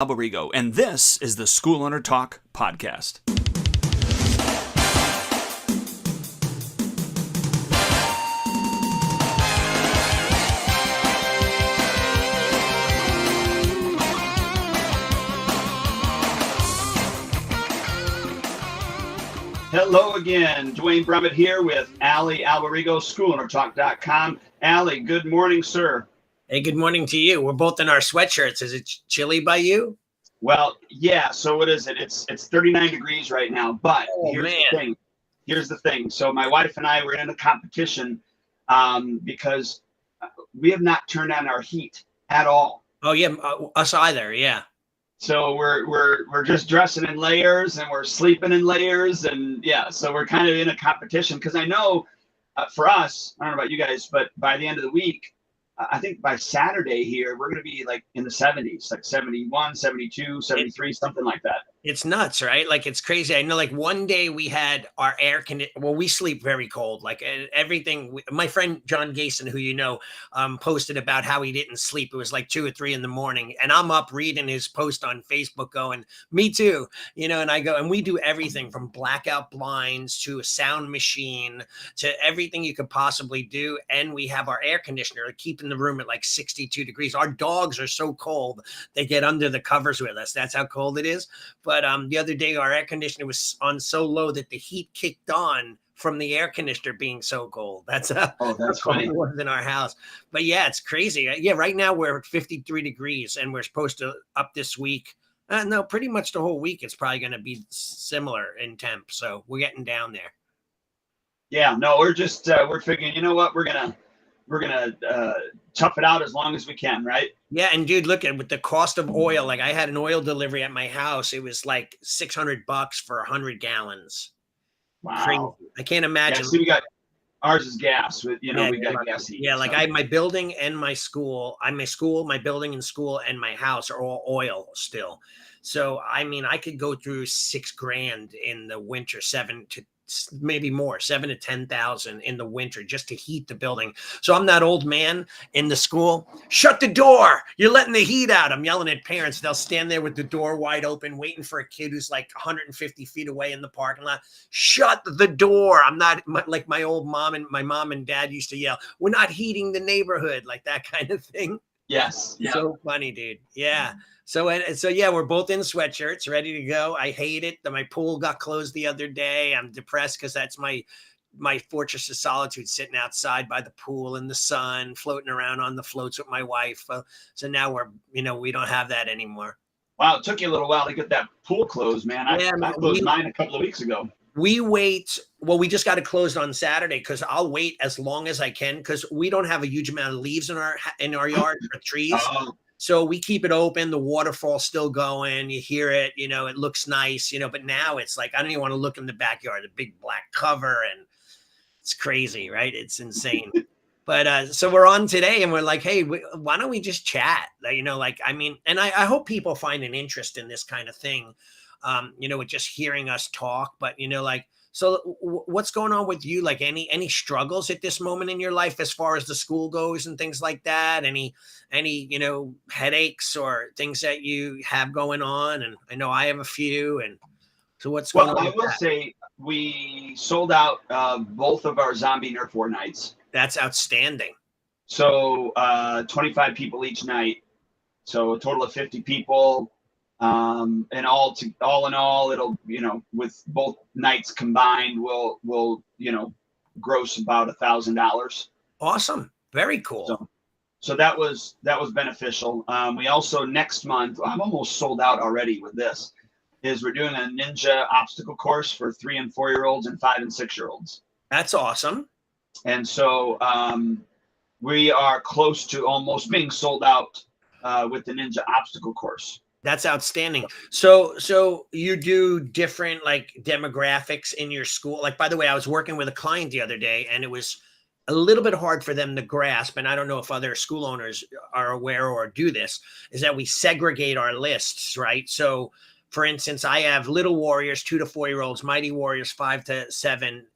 Alberigo, and this is the School Owner Talk podcast. Hello again, Dwayne Brummett here with Ali Alberigo, SchoolOwnerTalk.com. Ali, good morning, sir. Hey, good morning to you. We're both in our sweatshirts. Is it chilly by you? Well, yeah. So what is it? It's 39 degrees right now. But Here's the thing. So my wife and I were in a competition because we have not turned on our heat at all. Oh yeah, us either. Yeah. So we're just dressing in layers and we're sleeping in layers, and yeah. So we're kind of in a competition because I know for us, I don't know about you guys, but by the end of the week, I think by Saturday here, we're going to be like in the 70s, like 71, 72, 73, something like that. It's nuts, right? Like, it's crazy. I know, like, one day we had our air conditioner. Well, we sleep very cold. Like, everything. My friend John Gayson, who you know, posted about how he didn't sleep. It was like 2 or 3 in the morning. And I'm up reading his post on Facebook going, me too. You know, and I go, and we do everything from blackout blinds to a sound machine to everything you could possibly do. And we have our air conditioner keeping the room at like 62 degrees. Our dogs are so cold, they get under the covers with us. That's how cold it is. But the other day, our air conditioner was on so low that the heat kicked on from the air conditioner being so cold. That's funny. It was in our house. But yeah, it's crazy. Yeah, right now we're at 53 degrees and we're supposed to up this week. No, pretty much the whole week. It's probably going to be similar in temp. So we're getting down there. Yeah, no, we're just we're figuring, you know what, we're gonna tough it out as long as we can, right? Yeah, and dude, look at with the cost of oil. Like, I had an oil delivery at my house. It was like $600 for 100 gallons. Wow, crazy. I can't imagine. Yeah, so we got ours is gas. With we got gas heat. Yeah, like, so I my building and my school. My building and school and my house are all oil still. So I mean, I could go through $6,000 in the winter, 7 to maybe more, 7 to 10,000 in the winter just to heat the building. So I'm that old man in the school. Shut the door. You're letting the heat out. I'm yelling at parents. They'll stand there with the door wide open, waiting for a kid who's like 150 feet away in the parking lot. Shut the door. I'm not like my mom and dad used to yell, we're not heating the neighborhood, like that kind of thing. Yes. Yeah. So funny, dude. Yeah. So yeah, we're both in sweatshirts, ready to go. I hate it that my pool got closed the other day. I'm depressed because that's my fortress of solitude, sitting outside by the pool in the sun, floating around on the floats with my wife. So now we don't have that anymore. Wow, it took you a little while to get that pool closed, man. I closed mine a couple of weeks ago. We wait. Well, we just got it closed on Saturday because I'll wait as long as I can because we don't have a huge amount of leaves in our yard or trees. So we keep it open. The waterfall's still going. You hear it, it looks nice, but now it's like, I don't even want to look in the backyard, the big black cover, and it's crazy, right? It's insane. But so we're on today and we're like, hey, why don't we just chat? And I hope people find an interest in this kind of thing, with just hearing us talk. But, so what's going on with you? Like, any struggles at this moment in your life as far as the school goes and things like that? Any headaches or things that you have going on? And I know I have a few. And so what's going on? Well, I will say we sold out both of our zombie Nerf War nights. That's outstanding. So 25 people each night. So a total of 50 people. And all in all, it'll, with both nights combined, will gross about $1,000. Awesome. Very cool. So that was beneficial. We also, next month, I'm almost sold out already with this, is we're doing a ninja obstacle course for 3 and 4 year olds and 5 and 6 year olds. That's awesome. And so we are close to almost being sold out with the ninja obstacle course. That's outstanding. So you do different like demographics in your school. Like, by the way, I was working with a client the other day and it was a little bit hard for them to grasp. And I don't know if other school owners are aware or do this, is that we segregate our lists, right? So for instance, I have Little Warriors, 2 to 4 year olds, Mighty Warriors, 5 to 7,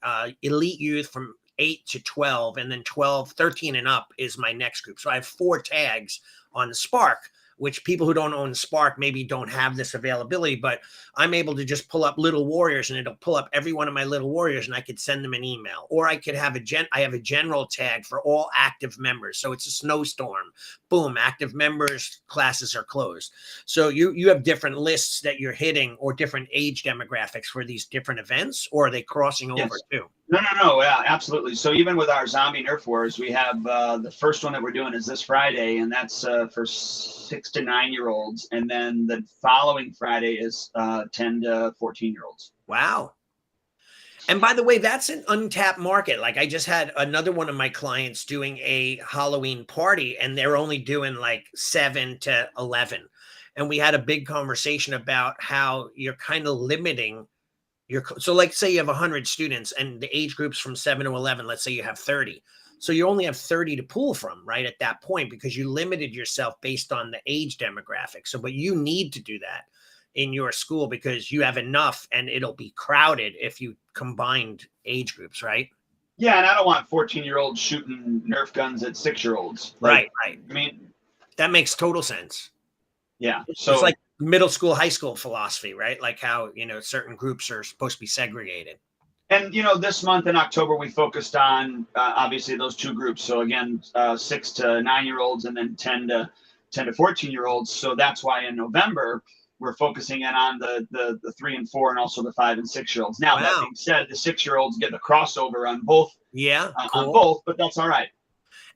Elite Youth from 8 to 12, and then 13 and up is my next group. So I have 4 tags on Spark. which people who don't own Spark maybe don't have this availability, but I'm able to just pull up Little Warriors and it'll pull up every one of my Little Warriors and I could send them an email, or I could have I have a general tag for all active members. So it's a snowstorm, boom, active members, classes are closed. So you have different lists that you're hitting, or different age demographics for these different events, or are they crossing over too? No. Yeah, absolutely. So even with our Zombie Nerf Wars, we have the first one that we're doing is this Friday, and that's for 6 to 9 year olds. And then the following Friday is 10 to 14 year olds. Wow. And by the way, that's an untapped market. Like, I just had another one of my clients doing a Halloween party, and they're only doing like 7 to 11. And we had a big conversation about how you're kind of limiting so like, say you have 100 students and the age groups from 7 to 11, let's say you have 30. So you only have 30 to pull from, right, at that point, because you limited yourself based on the age demographic. So, but you need to do that in your school because you have enough, and it'll be crowded if you combined age groups, right? Yeah, and I don't want 14-year-olds shooting Nerf guns at 6-year-olds. Right. I mean, that makes total sense. Yeah. So it's like middle school, high school philosophy, right? Like how, certain groups are supposed to be segregated. And, this month in October, we focused on obviously those two groups. So again, 6 to 9 year olds, and then 10 to 14 year olds. So that's why in November, we're focusing in on the 3 and 4, and also the 5 and 6 year olds. Now, that being said, the 6 year olds get the crossover on both. Yeah. Cool. On both, but that's all right.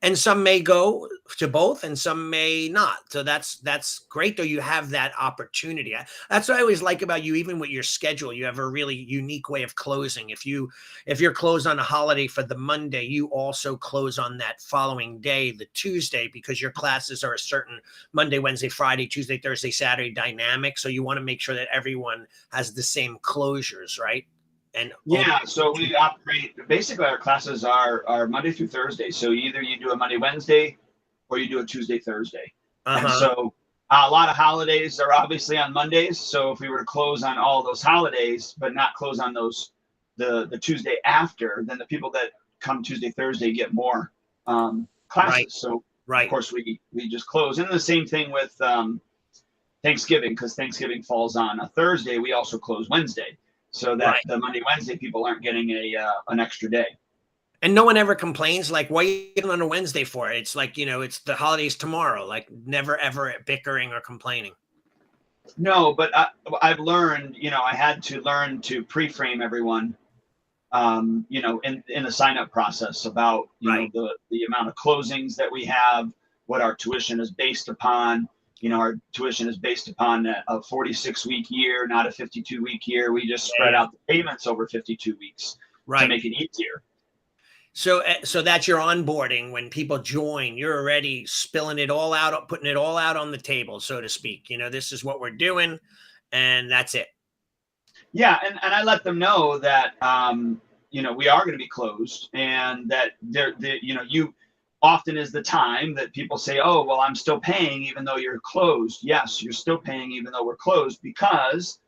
And some may go to both and some may not. So that's great, though. You have that opportunity. That's what I always like about you. Even with your schedule, you have a really unique way of closing. If you're closed on a holiday for the Monday, you also close on that following day, the Tuesday, because your classes are a certain Monday, Wednesday, Friday, Tuesday, Thursday, Saturday dynamic. So you want to make sure that everyone has the same closures, right? And yeah, so we operate, basically our classes are Monday through Thursday. So either you do a Monday, Wednesday, or you do a Tuesday, Thursday. And so a lot of holidays are obviously on Mondays. So if we were to close on all those holidays, but not close on those, the Tuesday after, then the people that come Tuesday, Thursday get more classes. Right. So of course we just close. And the same thing with Thanksgiving, because Thanksgiving falls on a Thursday. We also close Wednesday. So that the Monday, Wednesday people aren't getting an extra day. And no one ever complains, like, why are you getting on a Wednesday for it? It's like, it's the holidays tomorrow, like never, ever bickering or complaining. No, but I've learned, I had to learn to pre-frame everyone, in the sign-up process about, the amount of closings that we have, what our tuition is based upon. Our tuition is based upon a 46-week year, not a 52-week year. We just spread out the payments over 52 weeks to make it easier. So that's your onboarding. When people join, you're already spilling it all out, putting it all out on the table, so to speak. This is what we're doing, and that's it. Yeah, and I let them know that we are going to be closed, and that you often is the time that people say, oh, well, I'm still paying even though you're closed. Yes, you're still paying even though we're closed, because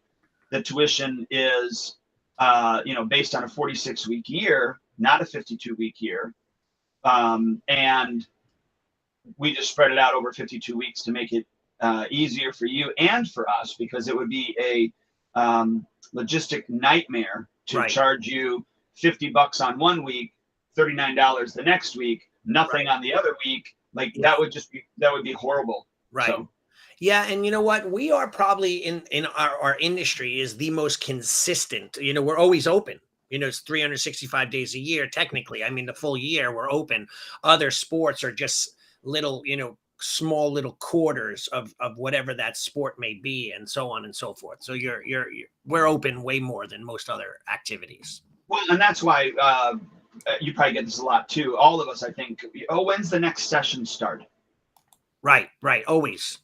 the tuition is, based on a 46-week year, not a 52-week year. And we just spread it out over 52 weeks to make it easier for you and for us, because it would be a logistic nightmare to charge you $50 on one week, $39 the next week, nothing on the other week. Like that would be horrible. Right. So. Yeah. And you know what? We are probably in our industry is the most consistent. We're always open. It's 365 days a year, technically. I mean, the full year we're open. Other sports are just little, small little quarters of whatever that sport may be, and so on and so forth. So we're open way more than most other activities. Well, and that's why you probably get this a lot too. All of us, I think, when's the next session start? Right. Always.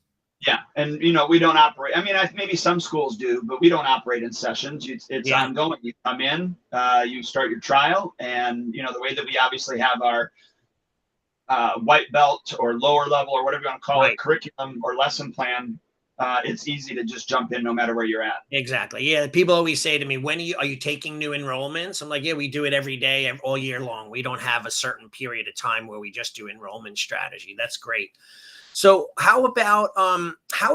Yeah. And, we don't operate. I mean, maybe some schools do, but we don't operate in sessions. It's ongoing. You come in, you start your trial, and, the way that we obviously have our white belt or lower level or whatever you want to call it, curriculum or lesson plan, it's easy to just jump in no matter where you're at. Exactly. Yeah. People always say to me, when are you taking new enrollments? I'm like, yeah, we do it every day, all year long. We don't have a certain period of time where we just do enrollment strategy. That's great. So how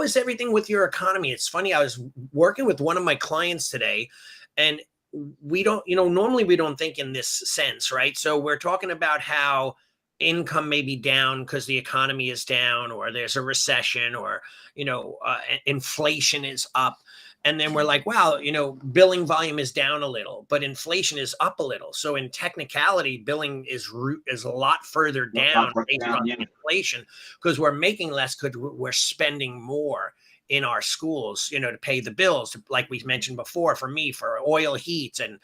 is everything with your economy? It's funny. I was working with one of my clients today, and we don't, normally we don't think in this sense, right? So we're talking about how income may be down because the economy is down, or there's a recession, or inflation is up. And then we're like, wow, billing volume is down a little, but inflation is up a little. So in technicality, billing is a lot further down based on inflation, because we're making less because we're spending more in our schools, to pay the bills, like we mentioned before, for me, for oil, heat, and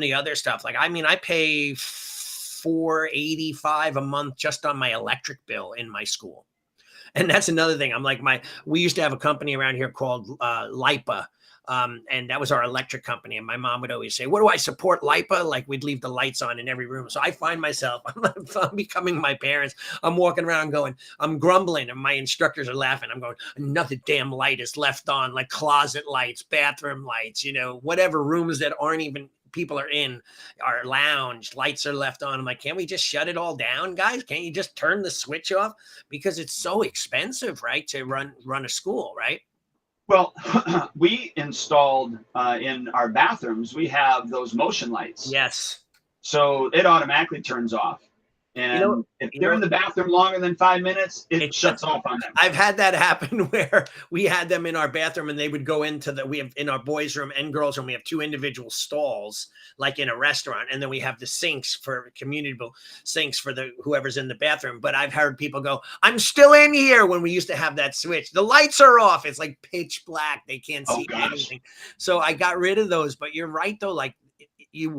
the other stuff. Like, I mean, I pay $485 a month just on my electric bill in my school. And that's another thing. I'm like, we used to have a company around here called LIPA. And that was our electric company. And my mom would always say, what do I support, LIPA? Like, we'd leave the lights on in every room. So I find myself, I'm becoming my parents. I'm walking around going, I'm grumbling, and my instructors are laughing. I'm going, another damn light is left on, like closet lights, bathroom lights, whatever rooms that aren't even people are in, our lounge lights are left on. I'm like, can't we just shut it all down, guys? Can't you just turn the switch off? Because it's so expensive, right, to run a school, right? Well, we installed in our bathrooms, we have those motion lights. Yes. So it automatically turns off. And if they're in the bathroom longer than 5 minutes, it shuts off on them. I've had that happen where we had them in our bathroom, and they would go we have in our boys' room and girls' room, we have 2 individual stalls, like in a restaurant. And then we have the sinks for community sinks for whoever's in the bathroom. But I've heard people go, I'm still in here, when we used to have that switch. The lights are off. It's like pitch black. They can't see anything. So I got rid of those. But you're right, though. Like, you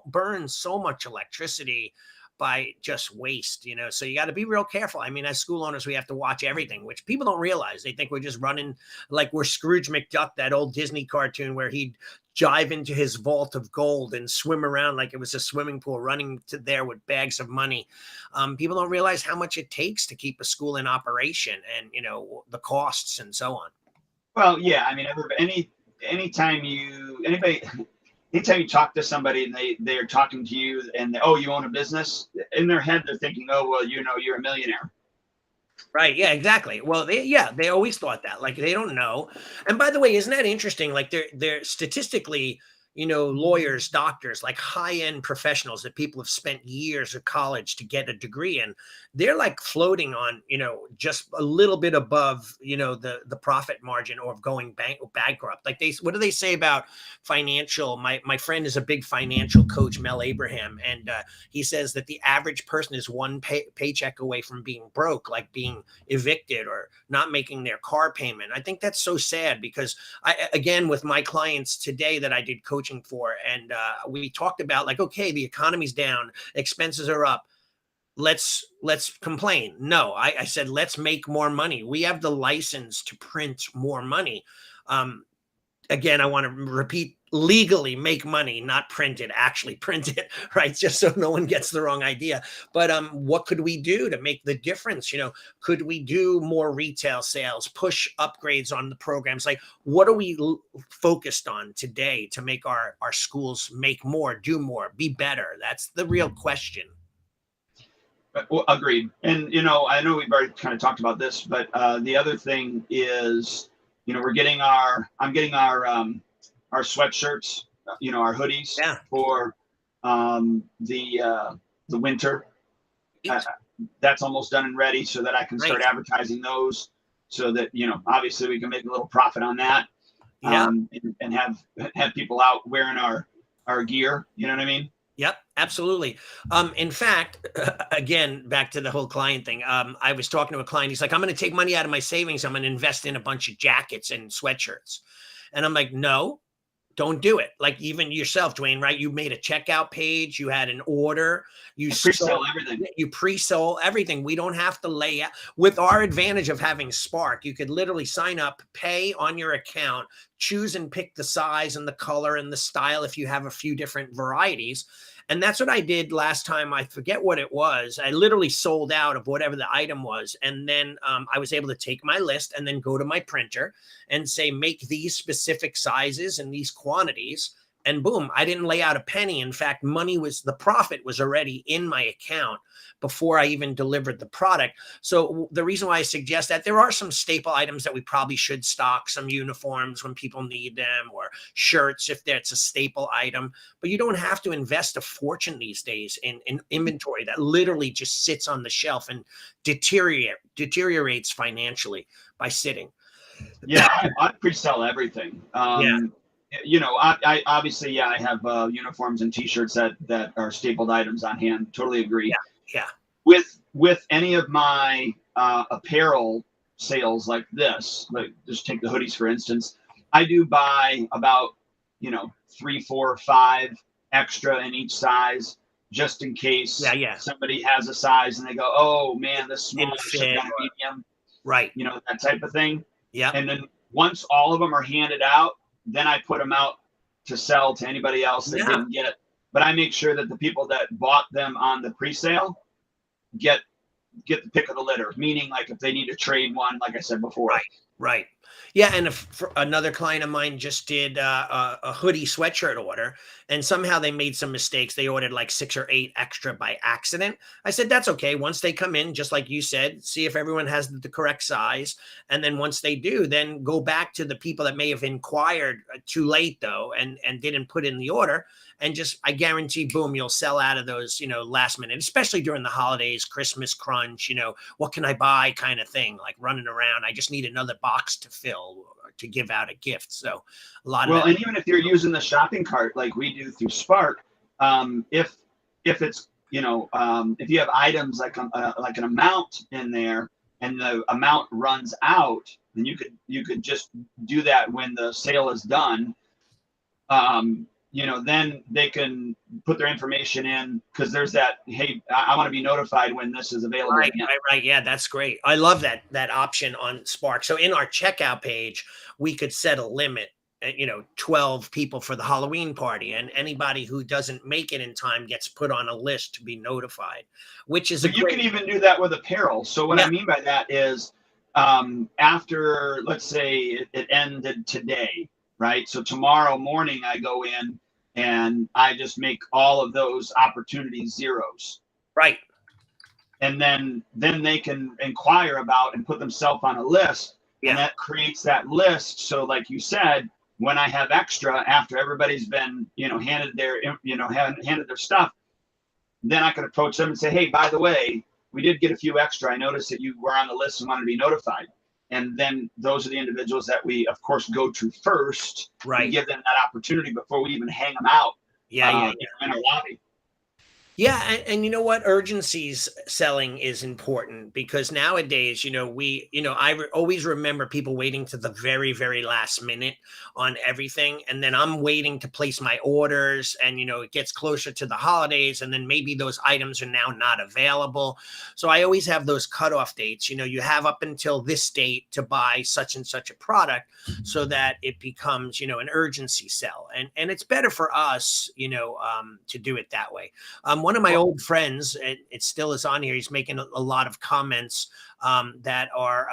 burn so much electricity by just waste, so you got to be real careful. I mean, as school owners, we have to watch everything, which people don't realize. They think we're just running like we're Scrooge McDuck, that old Disney cartoon where he'd dive into his vault of gold and swim around like it was a swimming pool, running to there with bags of money. People don't realize how much it takes to keep a school in operation, and the costs and so on. Well, yeah, I mean, anytime you talk to somebody and they're talking to you and you own a business, in their head they're thinking, oh, well, you're a millionaire. Right. Yeah, exactly. Well, they always thought that. Like, they don't know. And by the way, isn't that interesting? Like, they're statistically, lawyers, doctors, like high-end professionals that people have spent years of college to get a degree in, they're like floating on, just a little bit above, the profit margin, or going bankrupt. Like, what do they say about financial? My friend is a big financial coach, Mel Abraham, and he says that the average person is one paycheck away from being broke, like being evicted or not making their car payment. I think that's so sad, because again, with my clients today that I did coaching for, and we talked about, like, okay, the economy's down, expenses are up, let's complain. No, I said, let's make more money. We have the license to print more money. Again, I want to repeat, legally make money, not print it, actually print it, right? Just so no one gets the wrong idea. But what could we do to make the difference? Could we do more retail sales, push upgrades on the programs? Like, what are we focused on today to make our schools make more, do more, be better? That's the real question. Well, agreed. And, I know we've already kind of talked about this, but the other thing is, I'm getting our sweatshirts, our hoodies for the winter. That's almost done and ready, so that I can start advertising those, so that, obviously we can make a little profit on that. And have people out wearing our gear. You know what I mean? Yep, absolutely. In fact, again, back to the whole client thing. I was talking to a client. He's like, I'm going to take money out of my savings. I'm going to invest in a bunch of jackets and sweatshirts. And I'm like, no, don't do it. Like, even yourself, Dwayne, right? You made a checkout page. You had an order. You pre-sell everything. You pre-sell everything. We don't have to lay out. With our advantage of having Spark, you could literally sign up, pay on your account, choose and pick the size and the color and the style if you have a few different varieties. And that's what I did last time. I forget what it was. I literally sold out of whatever the item was. And then I was able to take my list and then go to my printer and say, make these specific sizes and these quantities. and boom, I didn't lay out a penny. In fact, the profit was already in my account before I even delivered the product. So the reason why I suggest that, there are some staple items that we probably should stock, some uniforms when people need them, or shirts if that's a staple item, but you don't have to invest a fortune these days in inventory that literally just sits on the shelf and deteriorates financially by sitting. Yeah, I pre-sell everything. I obviously, I have uniforms and T-shirts that are stapled items on hand. Totally agree. Yeah. With any of my apparel sales like this, like just take the hoodies for instance, I do buy about 3, 4, 5 extra in each size, just in case somebody has a size and they go, oh man, this small should be medium, right? That type of thing. Yeah. And then once all of them are handed out, then I put them out to sell to anybody else that didn't get it. But I make sure that the people that bought them on the pre-sale get the pick of the litter, meaning like if they need to trade one, like I said before. Right. Yeah. And another client of mine just did a hoodie sweatshirt order, and somehow they made some mistakes. They ordered like 6 or 8 extra by accident. I said, that's okay. Once they come in, just like you said, see if everyone has the correct size. And then once they do, then go back to the people that may have inquired too late though, and didn't put in the order. And just, I guarantee, boom, you'll sell out of those, last minute, especially during the holidays, Christmas crunch, what can I buy kind of thing, like running around. I just need another box to fill or to give out a gift. So a lot of and even if you're using the shopping cart like we do through Spark, if it's, if you have items like an amount in there and the amount runs out, then you could just do that when the sale is done. Then they can put their information in, because there's that, hey, I want to be notified when this is available. Right. Yeah, that's great. I love that option on Spark. So in our checkout page, we could set a limit, 12 people for the Halloween party, and anybody who doesn't make it in time gets put on a list to be notified, which is you can even do that with apparel. So what I mean by that is, after, let's say it ended today, right? So tomorrow morning I go in and I just make all of those opportunities zeros. Right. And then they can inquire about and put themselves on a list. Yeah. And that creates that list. So like you said, when I have extra after everybody's been, handed their stuff, then I can approach them and say, hey, by the way, we did get a few extra. I noticed that you were on the list and wanted to be notified. And then those are the individuals that we, of course, go to first, right? And give them that opportunity before we even hang them out. In our lobby. Yeah, and you know what? Urgencies selling is important, because nowadays, I always remember people waiting to the very, very last minute on everything. And then I'm waiting to place my orders, and, it gets closer to the holidays, and then maybe those items are now not available. So I always have those cutoff dates. You have up until this date to buy such and such a product, so that it becomes, an urgency sell. And it's better for us, to do it that way. One of my old friends, it still is on here, he's making a lot of comments that are,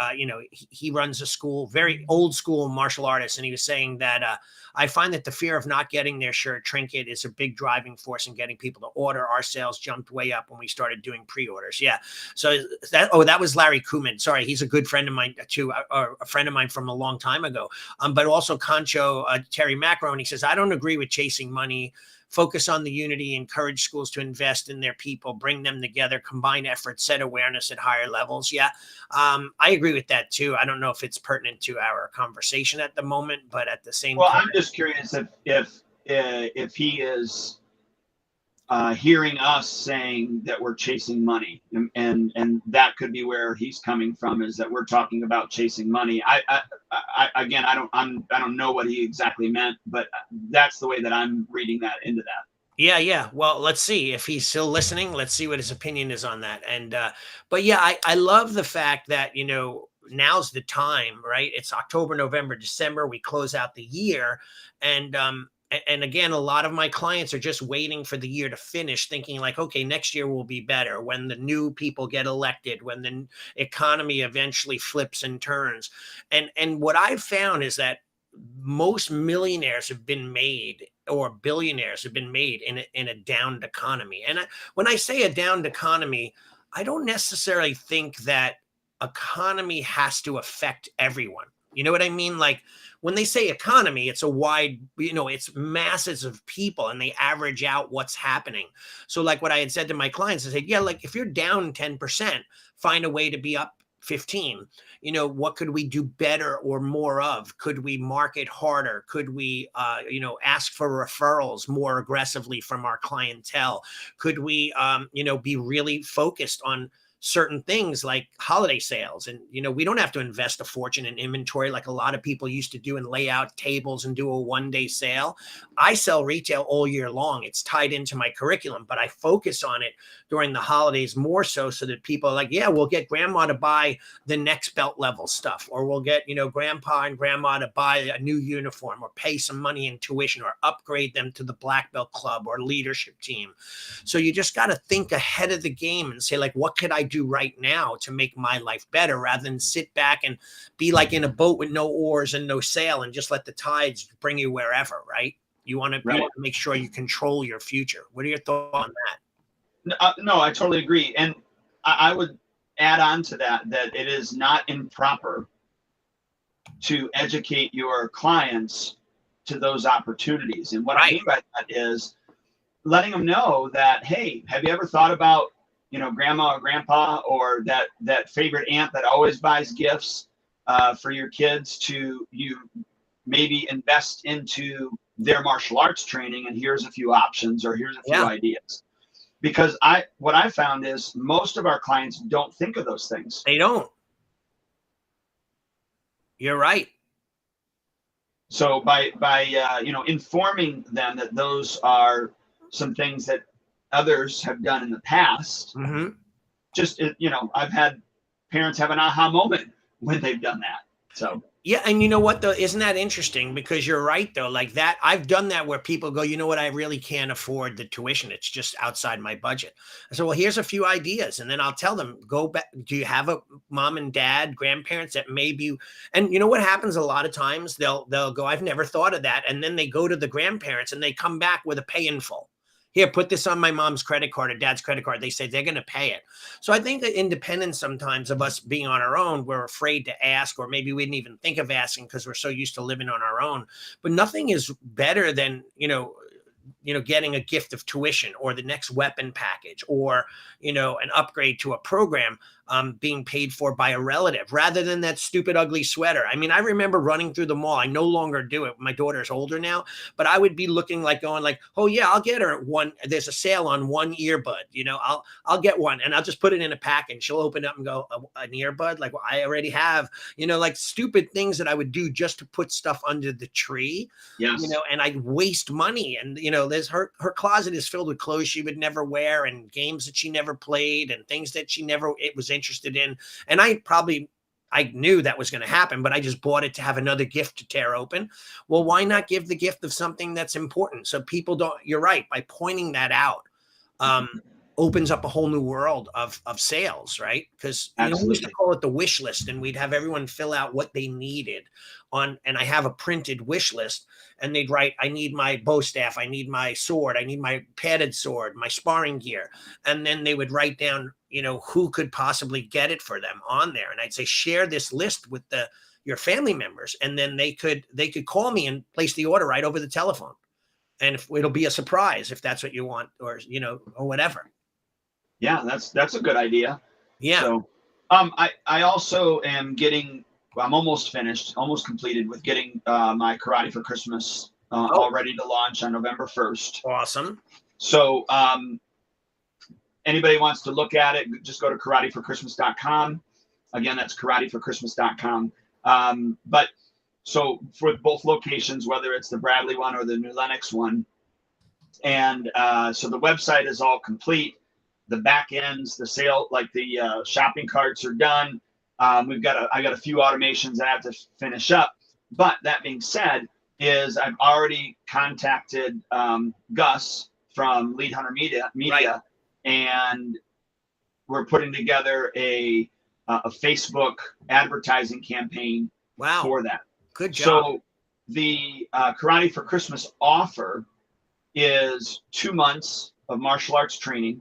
he runs a school, very old school martial artist. And he was saying that I find that the fear of not getting their shirt trinket is a big driving force in getting people to order. Our sales jumped way up when we started doing pre-orders. Yeah. So that was Larry Kuman. Sorry. He's a good friend of mine too, or a friend of mine from a long time ago. But also Concho, Terry Macron, he says, I don't agree with chasing money. Focus on the unity, encourage schools to invest in their people, bring them together, combine efforts, set awareness at higher levels. Yeah, I agree with that too. I don't know if it's pertinent to our conversation at the moment, but at the same time. I'm just curious if he is hearing us saying that we're chasing money, and that could be where he's coming from, is that we're talking about chasing money. I don't know what he exactly meant, but that's the way that I'm reading that into that. Yeah. Well, let's see if he's still listening. Let's see what his opinion is on that. And but yeah, I love the fact that now's the time, right? It's October, November, December. We close out the year, and again, a lot of my clients are just waiting for the year to finish, thinking like, okay, next year will be better when the new people get elected, when the economy eventually flips and turns. And what I've found is that most millionaires have been made or billionaires have been made in a downed economy. And when I say a downed economy, I don't necessarily think that economy has to affect everyone. You know what I mean? Like when they say economy, it's a wide, it's masses of people and they average out what's happening. So like what I had said to my clients, I said, yeah, like if you're down 10%, find a way to be up 15. What could we do better or more of? Could we market harder? Could we, ask for referrals more aggressively from our clientele? Could we, be really focused on certain things like holiday sales? And, we don't have to invest a fortune in inventory like a lot of people used to do and lay out tables and do a one-day sale. I sell retail all year long. It's tied into my curriculum, but I focus on it during the holidays more so that people are like, yeah, we'll get grandma to buy the next belt level stuff, or we'll get, grandpa and grandma to buy a new uniform or pay some money in tuition or upgrade them to the black belt club or leadership team. So you just got to think ahead of the game and say, like, what could I do right now to make my life better, rather than sit back and be like in a boat with no oars and no sail and just let the tides bring you wherever, right? You want to make sure you control your future. What are your thoughts on that? No, I totally agree. And I would add on to that it is not improper to educate your clients to those opportunities. And what I mean by that is letting them know that, hey, have you ever thought about, grandma or grandpa, or that favorite aunt that always buys gifts for your kids, to maybe invest into their martial arts training, and here's a few options, or here's a few ideas. Because what I found is most of our clients don't think of those things. They don't. You're right. So by informing them that those are some things that others have done in the past, I've had parents have an aha moment when they've done that. So yeah, and you know what though, isn't that interesting? Because you're right though, like that, I've done that where people go, you know what, I really can't afford the tuition. It's just outside my budget. I said, well, here's a few ideas, and then I'll tell them, go back. Do you have a mom and dad, grandparents that maybe? And you know what happens a lot of times? They'll go, I've never thought of that, and then they go to the grandparents and they come back with a pay in full. Here, put this on my mom's credit card or dad's credit card. They say they're going to pay it. So I think that independence sometimes of us being on our own, we're afraid to ask, or maybe we didn't even think of asking because we're so used to living on our own. But nothing is better than, getting a gift of tuition or the next weapon package, or, an upgrade to a program being paid for by a relative, rather than that stupid, ugly sweater. I mean, I remember running through the mall. I no longer do it. My daughter's older now, but I would be looking like going like, oh yeah, I'll get her one. There's a sale on one earbud, I'll get one, and I'll just put it in a pack, and she'll open it up and go, an earbud? Like, well, I already have, like stupid things that I would do just to put stuff under the tree. Yes. And I'd waste money. And, there's her closet is filled with clothes she would never wear, and games that she never played, and things that she never was interested in. And I knew that was going to happen, but I just bought it to have another gift to tear open. Well, why not give the gift of something that's important? So people don't, you're right, by pointing that out, opens up a whole new world of sales, right? Because we used to call it the wish list, and we'd have everyone fill out what they needed and I have a printed wish list, and they'd write, I need my bow staff, I need my sword, I need my padded sword, my sparring gear. And then they would write down, who could possibly get it for them on there. And I'd say, share this list with your family members. And then they could call me and place the order right over the telephone. And it'll be a surprise if that's what you want, or, or whatever. Yeah, that's a good idea. Yeah. So, I also am I'm almost finished, almost completed with getting my Karate for Christmas all ready to launch on November 1st. Awesome. So anybody wants to look at it, just go to karateforchristmas.com. Again, that's karateforchristmas.com. But so for both locations, whether it's the Bradley one or the New Lenox one, and so the website is all complete. The back ends, the sale, like the shopping carts are done. I got a few automations I have to finish up. But that being said, I've already contacted Gus from Lead Hunter Media, right, and we're putting together a Facebook advertising campaign for that. Good job. So the Karate for Christmas offer is 2 months of martial arts training.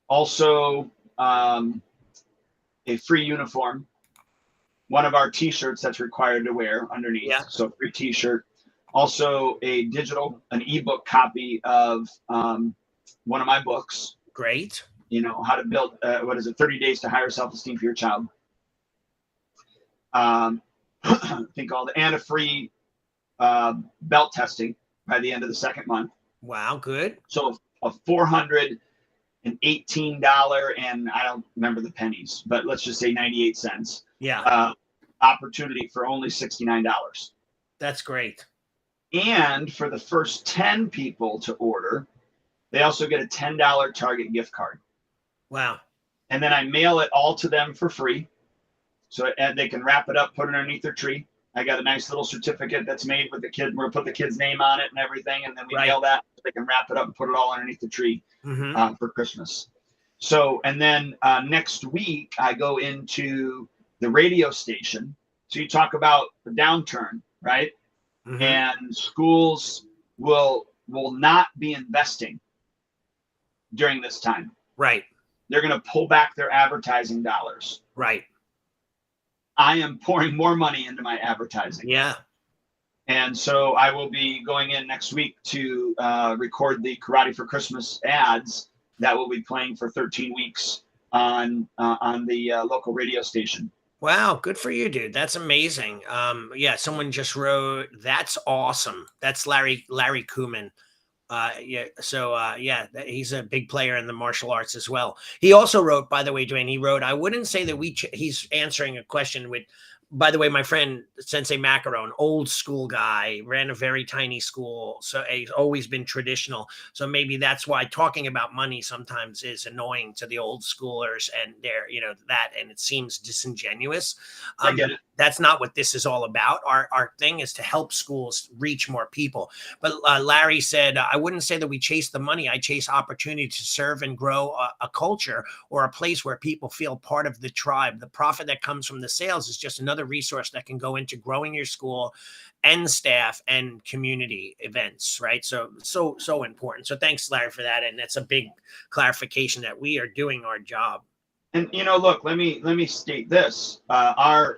Also, a free uniform, one of our t-shirts that's required to wear underneath. Yeah. So free t-shirt. Also an ebook copy of one of my books. Great. How to build, 30 days to higher self-esteem for your child. And a free belt testing by the end of the second month. Wow, good. So a $418, and I don't remember the pennies, but let's just say 98 cents. Yeah. Opportunity for only $69. That's great. And for the first 10 people to order, they also get a $10 Target gift card. Wow. And then I mail it all to them for free. So they can wrap it up, put it underneath their tree. I got a nice little certificate that's made with the kid. We're going to put the kid's name on it and everything. And then we mail that. So they can wrap it up and put it all underneath the tree for Christmas. So, and then next week, I go into the radio station. So you talk about the downturn, right? Mm-hmm. And schools will not be investing during this time. Right. They're going to pull back their advertising dollars. Right. I am pouring more money into my advertising. Yeah. And so I will be going in next week to record the Karate for Christmas ads that will be playing for 13 weeks on the local radio station. Wow, good for you, dude. That's amazing. Yeah, someone just wrote, that's awesome. That's Larry Kuman. He's a big player in the martial arts as well. He also wrote, by the way, Dwayne, he wrote, I wouldn't say that he's answering a question with, by the way, my friend Sensei Macaron, old school guy, ran a very tiny school. So he's always been traditional. So maybe that's why talking about money sometimes is annoying to the old schoolers and and it seems disingenuous. I get it. That's not what this is all about. Our thing is to help schools reach more people. But Larry said, I wouldn't say that we chase the money. I chase opportunity to serve and grow a culture or a place where people feel part of the tribe. The profit that comes from the sales is just another resource that can go into growing your school and staff and community events, right? So important. So thanks, Larry, for that. And that's a big clarification that we are doing our job. And look, let me state this: our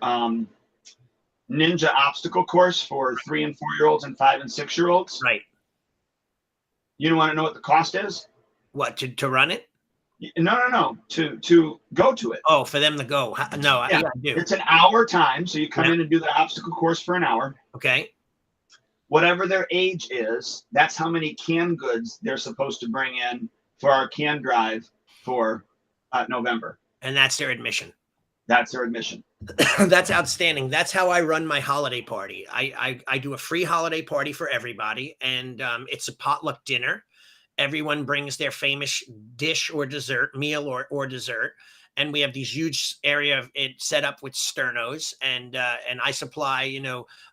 ninja obstacle course for 3 and 4-year-olds and 5 and 6-year-olds. Right. You don't want to know what the cost is? What, to run it? No. To go to it. Oh, for them to go? No, yeah. I do. It's an hour time, so you come in and do the obstacle course for an hour. Okay. Whatever their age is, that's how many canned goods they're supposed to bring in for our can drive for November. And that's their admission. That's their admission. That's outstanding. That's how I run my holiday party. I do a free holiday party for everybody, and it's a potluck dinner. Everyone brings their famous dish or dessert, meal or dessert. And we have these huge area of it set up with sternos, and I supply,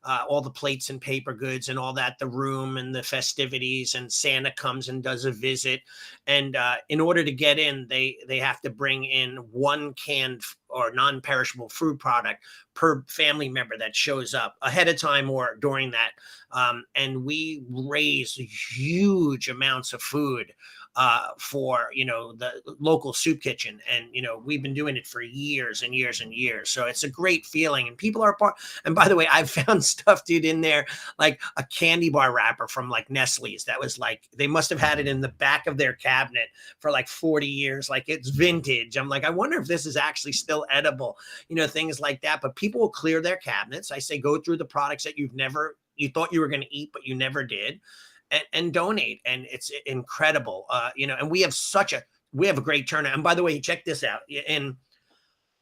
all the plates and paper goods and all that, the room and the festivities, and Santa comes and does a visit. And in order to get in, they have to bring in 1 canned or non-perishable food product per family member that shows up ahead of time or during that. And we raise huge amounts of food for the local soup kitchen, and we've been doing it for years and years and years. So it's a great feeling, and people are part. And by the way, I've found stuff, dude, in there like a candy bar wrapper from like Nestle's that was like, they must have had it in the back of their cabinet for like 40 years, like it's vintage. I'm like, I wonder if this is actually still edible, things like that. But people will clear their cabinets. I say go through the products that you thought you were going to eat but you never did, and donate. And it's incredible. And we have a great turnout. And by the way, check this out.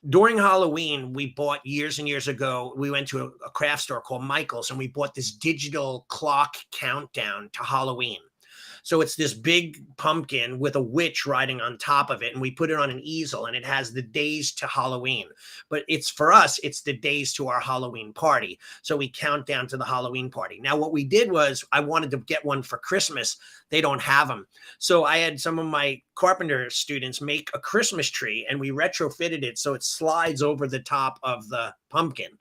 During Halloween, we bought years and years ago, we went to a craft store called Michael's, and we bought this digital clock countdown to Halloween. So it's this big pumpkin with a witch riding on top of it. And we put it on an easel, and it has the days to Halloween. But for us, it's the days to our Halloween party. So we count down to the Halloween party. Now, what we did was I wanted to get one for Christmas. They don't have them. So I had some of my carpenter students make a Christmas tree, and we retrofitted it so it slides over the top of the pumpkin.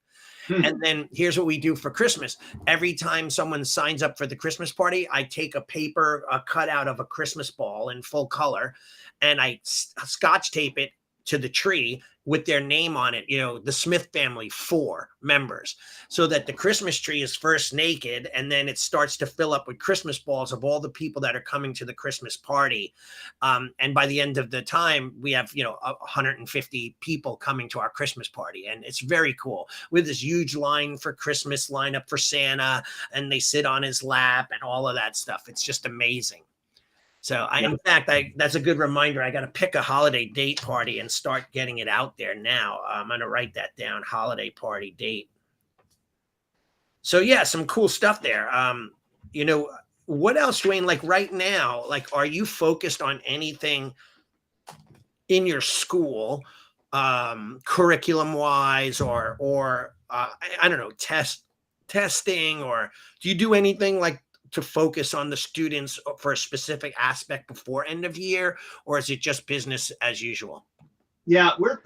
And then here's what we do for Christmas. Every time someone signs up for the Christmas party, I take a paper cutout of a Christmas ball in full color, and I scotch tape it to the tree with their name on it, the Smith family, 4 members, so that the Christmas tree is first naked, and then it starts to fill up with Christmas balls of all the people that are coming to the Christmas party. And by the end of the time, we have, 150 people coming to our Christmas party. And it's very cool. We have this huge line for Christmas, lineup for Santa, and they sit on his lap and all of that stuff. It's just amazing. So in fact, that's a good reminder. I got to pick a holiday date party and start getting it out there now. I'm going to write that down, holiday party date. So yeah, some cool stuff there. What else, Dwayne, like right now, like, are you focused on anything in your school, curriculum wise, or I don't know, testing, or do you do anything like to focus on the students for a specific aspect before end of year, or is it just business as usual? Yeah, we're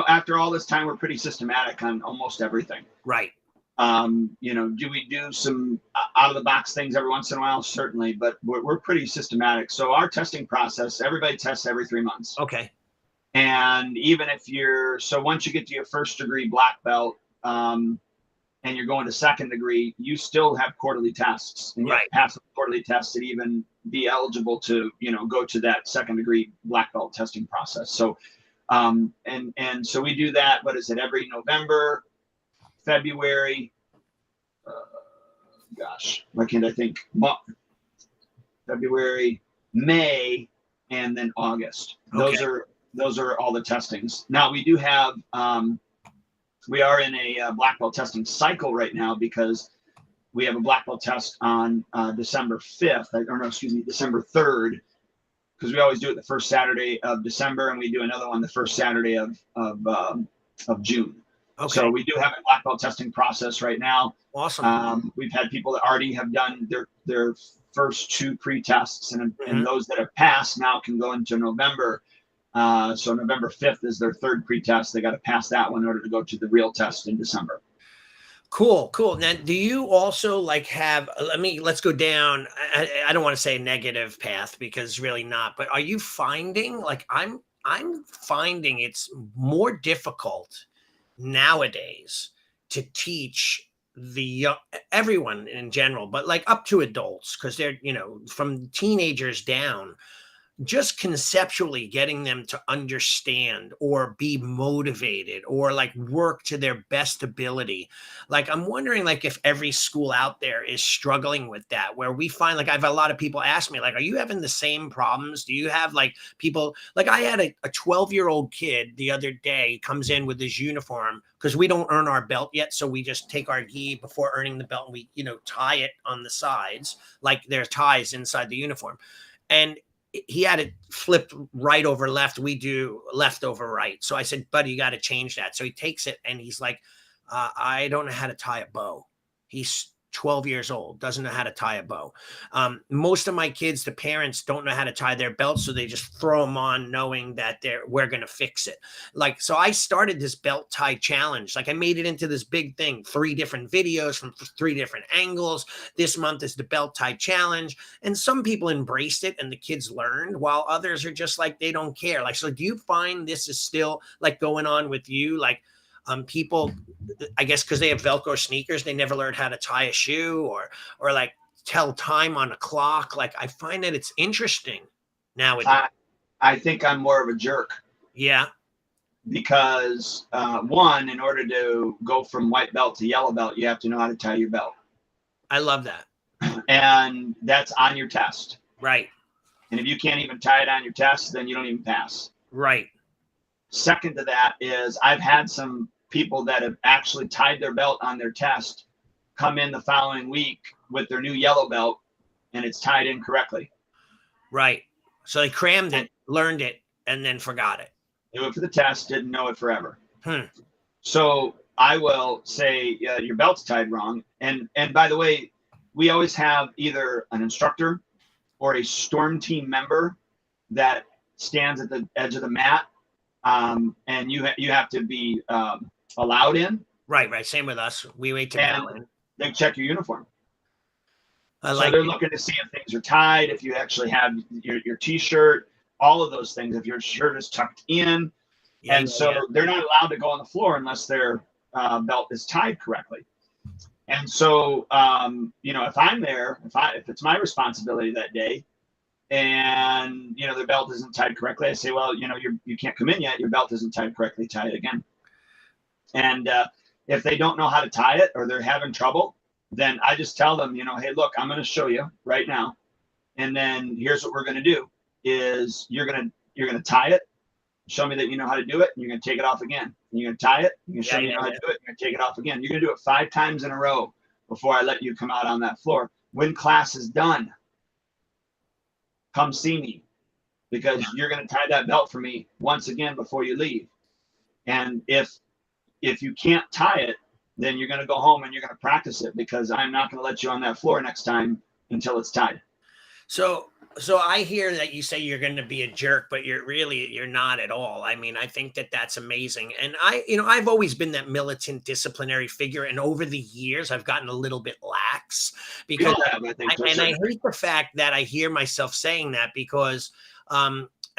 after all this time, we're pretty systematic on almost everything. Right. Do we do some out of the box things every once in a while? Certainly, but we're pretty systematic. So our testing process, everybody tests every 3 months. Okay. And even if once you get to your first degree black belt, and you're going to second degree, you still have quarterly tests, and you have to pass the quarterly tests to even be eligible to, go to that second degree black belt testing process. So, and so we do that. What is it? Every November, February, why can't I think? February, May, and then August. Okay. Those are all the testings. Now we do have, we are in a black belt testing cycle right now, because we have a black belt test on December 5th, December 3rd, because we always do it the first Saturday of December, and we do another one the first Saturday of June. Okay. So we do have a black belt testing process right now. Awesome. We've had people that already have done their first 2 pre-tests, and those that have passed now can go into November. So November 5th is their 3rd pre-test. They got to pass that one in order to go to the real test in December. Cool. Now, do you also let's go down. I don't want to say a negative path, because really not, but are you finding, like, I'm finding it's more difficult nowadays to teach everyone in general, but like up to adults, because they're, from teenagers down, just conceptually getting them to understand or be motivated or like work to their best ability. Like, I'm wondering, like, if every school out there is struggling with that, where we find, like, I've had a lot of people ask me, like, are you having the same problems? Do you have, like, people, like, I had a 12-year-old kid the other day comes in with his uniform, because we don't earn our belt yet. So we just take our gi before earning the belt, and we, tie it on the sides, like there's ties inside the uniform. And he had it flipped right over left. We do left over right. So I said, buddy, you got to change that. So he takes it, and he's like, I don't know how to tie a bow. He's 12 years old, doesn't know how to tie a bow. Most of my kids, the parents don't know how to tie their belts, so they just throw them on knowing that we're going to fix it. Like, so I started this belt tie challenge. Like, I made it into this big thing, 3 different videos from 3 different angles. This month is the belt tie challenge. And some people embraced it and the kids learned, while others are just like, they don't care. Like, so do you find this is still like going on with you? Like, people, I guess, because they have Velcro sneakers, they never learned how to tie a shoe or like tell time on a clock. Like, I find that it's interesting nowadays. I think I'm more of a jerk. Yeah. Because one, in order to go from white belt to yellow belt, you have to know how to tie your belt. I love that. And that's on your test. Right. And if you can't even tie it on your test, then you don't even pass. Right. Second to that is, I've had some people that have actually tied their belt on their test come in the following week with their new yellow belt, and it's tied in correctly. Right. So they crammed it, learned it, and then forgot it. They went for the test, didn't know it forever. So I will say, your belt's tied wrong. And by the way, we always have either an instructor or a storm team member that stands at the edge of the mat. And you have to be allowed in, Right. Same with us. We wait to and bow in. they check your uniform. I So like they're it. looking to see if things are tied, if you actually have your t-shirt, all of those things, if your shirt is tucked in. Yeah. They're not allowed to go on the floor unless their belt is tied correctly. And so, if I'm there, if it's my responsibility that day, and the belt isn't tied correctly, I say, well, you can't come in yet. Your belt isn't tied correctly. Tie it again. And if they don't know how to tie it or they're having trouble, then I just tell them, hey, look, I'm going to show you right now, and then here's what we're going to do: is you're going to tie it, show me that you know how to do it, and you're going to take it off again. And you're going to tie it, and you show me you know how to do it, and you're going to take it off again. You're going to do it 5 times in a row before I let you come out on that floor. When class is done, come see me, because you're going to tie that belt for me once again before you leave. And if you can't tie it, then you're going to go home and you're going to practice it, because I'm not going to let you on that floor next time until it's tied. So I hear that you say you're going to be a jerk, but you're not at all. I mean, I think that that's amazing. And I've always been that militant disciplinary figure. And over the years, I've gotten a little bit lax because I hate the fact that I hear myself saying that, because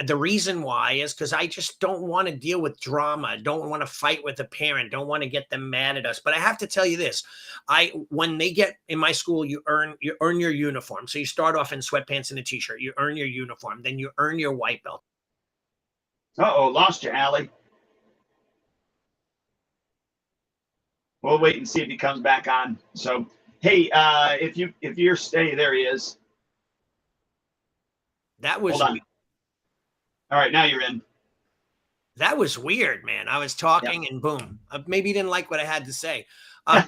the reason why is because I just don't want to deal with drama. Don't want to fight with a parent. Don't want to get them mad at us. But I have to tell you this: when they get in my school, you earn your uniform. So you start off in sweatpants and a t-shirt. You earn your uniform. Then you earn your white belt. Lost you, Allie. We'll wait and see if he comes back on. So, hey, if you're staying, there he is. That was. Hold on. All right, now you're in. That was weird, man. I was talking and boom. Maybe you didn't like what I had to say. I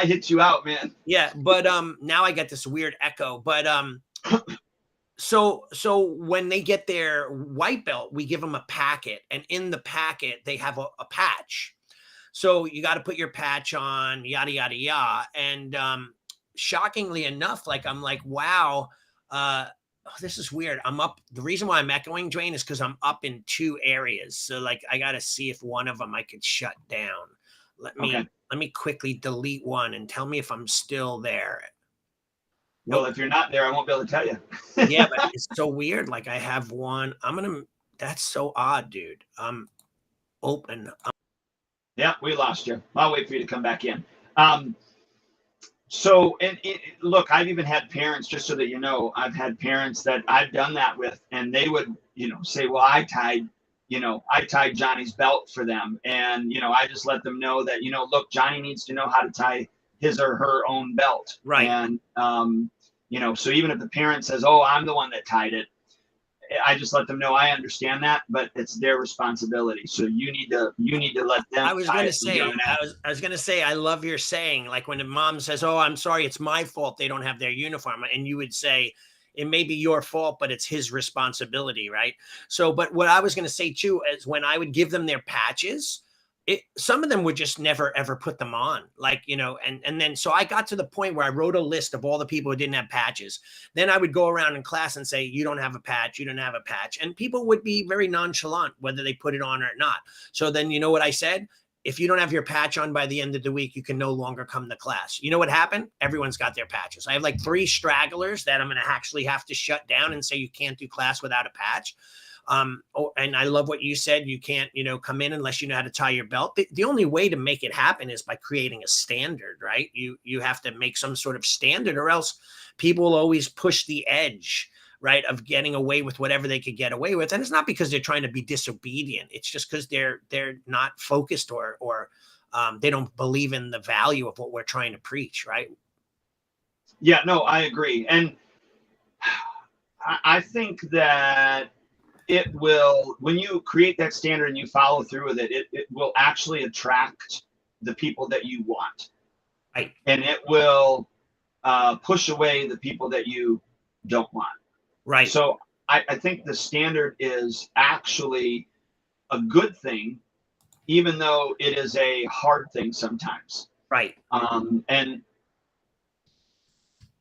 hit you out, man. Yeah, but now I get this weird echo. But so when they get their white belt, we give them a packet, and in the packet they have a patch. So you got to put your patch on, yada yada yada. And shockingly enough, I'm like, wow. This is weird. I'm up. The reason why I'm echoing, Dwayne, is because I'm up in 2 areas. So I got to see if one of them I could shut down. Let me quickly delete one and tell me if I'm still there. Well, if you're not there, I won't be able to tell you. Yeah, but it's so weird. I have one. That's so odd, dude. Open. Yeah, we lost you. I'll wait for you to come back in. So, look, I've even had parents, just so that you know, I've had parents that I've done that with, and they would, say, well, I tied Johnny's belt for them. And, I just let them know that, look, Johnny needs to know how to tie his or her own belt. Right. And, so even if the parent says, oh, I'm the one that tied it, I just let them know I understand that, but it's their responsibility. So you need to let them. I was going to say, I love your saying, when a mom says, oh, I'm sorry, it's my fault they don't have their uniform. And you would say, it may be your fault, but it's his responsibility. Right. So, but what I was going to say too, is when I would give them their patches, some of them would just never, ever put them on, and then, so I got to the point where I wrote a list of all the people who didn't have patches. Then I would go around in class and say, you don't have a patch. You don't have a patch. And people would be very nonchalant, whether they put it on or not. So then, you know what I said? If you don't have your patch on by the end of the week, you can no longer come to class. You know what happened? Everyone's got their patches. I have 3 stragglers that I'm going to actually have to shut down and say, you can't do class without a patch. And I love what you said. You can't, come in unless you know how to tie your belt. The only way to make it happen is by creating a standard, right? You have to make some sort of standard, or else people will always push the edge, right, of getting away with whatever they could get away with. And it's not because they're trying to be disobedient. It's just because they're not focused or they don't believe in the value of what we're trying to preach, right? Yeah, no, I agree. And I think that it will, when you create that standard and you follow through with it, it will actually attract the people that you want. Right. And it will push away the people that you don't want. Right. So I think the standard is actually a good thing, even though it is a hard thing sometimes. Right. And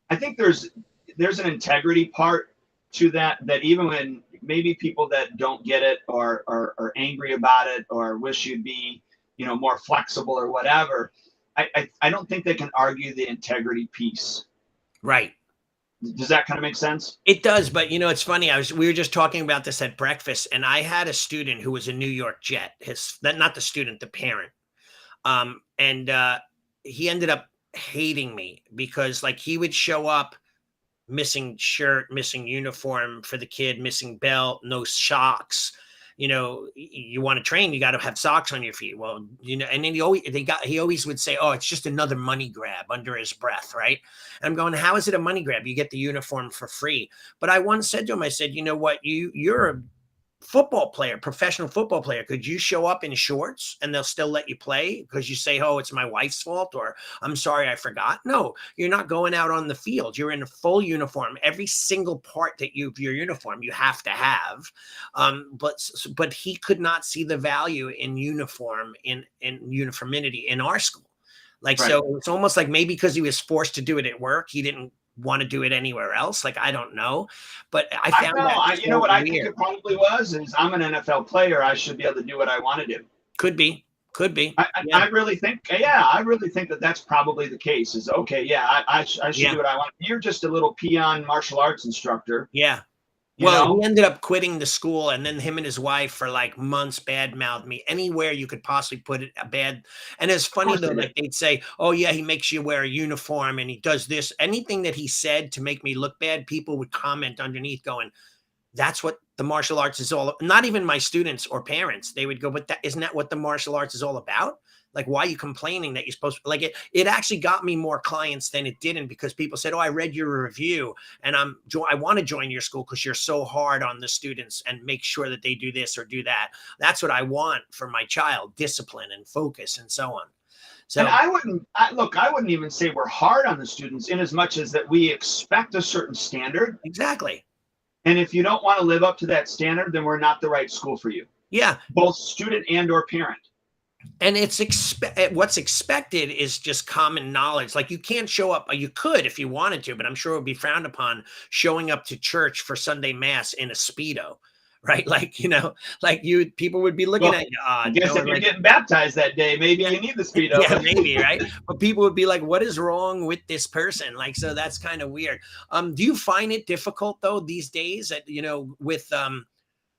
I think there's an integrity part to that even when maybe people that don't get it or are angry about it or wish you'd be more flexible or whatever. I don't think they can argue the integrity piece. Right. Does that kind of make sense? It does, but it's funny. We were just talking about this at breakfast, and I had a student who was a New York Jet. Not the student, the parent. And he ended up hating me because like he would show up missing shirt, missing uniform for the kid, missing belt, no socks. You want to train, you got to have socks on your feet. Well, and then he always would say, oh, it's just another money grab under his breath. Right. And I'm going, how is it a money grab? You get the uniform for free. But I once said to him, I said, you know what, you're a football player, professional football player. Could you show up in shorts and they'll still let you play because you say, oh, it's my wife's fault, or I'm sorry, I forgot? No, you're not going out on the field. You're in a full uniform. Every single part of your uniform, you have to have. But he could not see the value in uniform, in uniformity in our school. Like, right. So it's almost like maybe because he was forced to do it at work, he didn't want to do it anywhere else. Like, I don't know, but I found that you know what weird. I think it probably was is I'm an NFL player. I should be able to do what I want to do. Could be. I really think, that that's probably the case is okay. Yeah. I should do what I want. You're just a little peon martial arts instructor. Yeah. Well, he ended up quitting the school, and then him and his wife for like months badmouthed me anywhere you could possibly put it. And it's funny though, like they'd say, "Oh yeah, he makes you wear a uniform, and he does this." Anything that he said to make me look bad, people would comment underneath, going, "That's what the martial arts is all." Not even my students or parents, they would go, "But isn't that what the martial arts is all about? Like, why are you complaining that you're supposed to?" Like it actually got me more clients than it didn't, because people said, "Oh, I read your review and I want to join your school because you're so hard on the students and make sure that they do this or do that. That's what I want for my child, discipline and focus and so on." So, and I wouldn't even say we're hard on the students in as much as that we expect a certain standard. Exactly. And if you don't want to live up to that standard, then we're not the right school for you. Yeah. Both student and or parent. And what's expected is just common knowledge. Like, you can't show up. You could if you wanted to, but I'm sure it would be frowned upon showing up to church for Sunday mass in a Speedo, right? Like, people would be looking at you. I guess if you're getting baptized that day, maybe you need the Speedo. Yeah, maybe, right? But people would be like, what is wrong with this person? Like, so that's kind of weird. Do you find it difficult though these days that, with,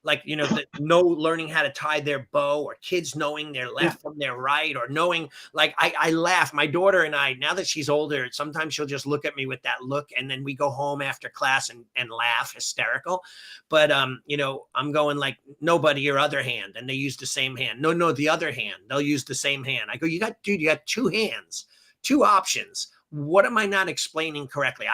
learning how to tie their bow, or kids knowing their left from their right, or knowing, like, I laugh. My daughter and I, now that she's older, sometimes she'll just look at me with that look, and then we go home after class and laugh hysterical. But, I'm going like, "No, buddy, your other hand." And they use the same hand. No, the other hand. They'll use the same hand. I go, you got two hands, two options. What am I not explaining correctly?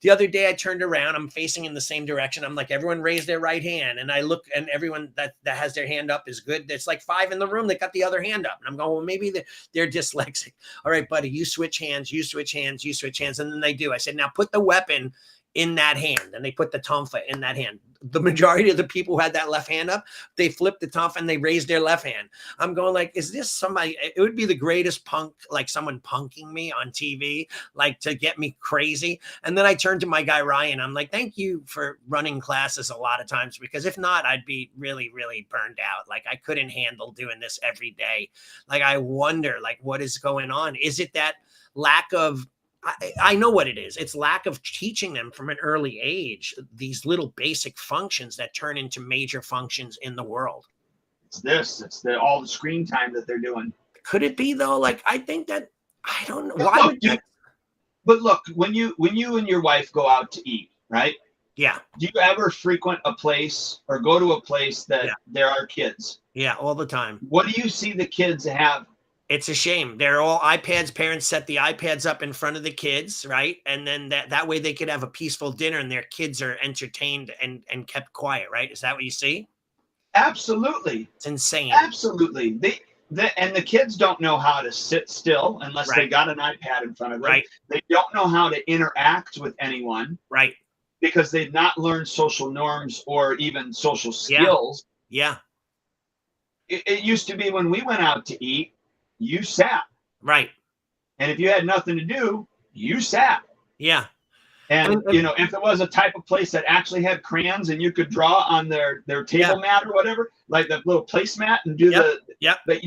The other day I turned around, I'm facing in the same direction. I'm like, everyone raise their right hand. And I look, and everyone that has their hand up is good. There's like 5 in the room that got the other hand up. And I'm going, well, maybe they're dyslexic. All right, buddy, you switch hands. And then they do. I said, now put the weapon in that hand. And they put the tonfa in that hand. The majority of the people who had that left hand up, they flipped the tonfa and they raised their left hand. I'm going like, is this somebody? It would be the greatest punk, like someone punking me on TV, like to get me crazy. And then I turned to my guy, Ryan. I'm like, thank you for running classes a lot of times, because if not, I'd be really, really burned out. Like, I couldn't handle doing this every day. Like, I wonder, like, what is going on? Is it that lack of, I know what it is. It's lack of teaching them from an early age these little basic functions that turn into major functions in the world. It's all the screen time that they're doing. Could it be though? Like, I think that, I don't know. Why would you? But look, when you and your wife go out to eat, right? Yeah. Do you ever frequent a place or go to a place that there are kids? Yeah, all the time. What do you see the kids have? It's a shame. They're all iPads. Parents set the iPads up in front of the kids, right? And then that way they could have a peaceful dinner and their kids are entertained and kept quiet, right? Is that what you see? Absolutely. It's insane. Absolutely. And the kids don't know how to sit still unless they got an iPad in front of them. Right. They don't know how to interact with anyone. Right. Because they've not learned social norms or even social skills. Yeah. It used to be when we went out to eat, you sat. Right. And if you had nothing to do, you sat. Yeah. And if it was a type of place that actually had crayons and you could draw on their table mat or whatever, like the little placemat, and do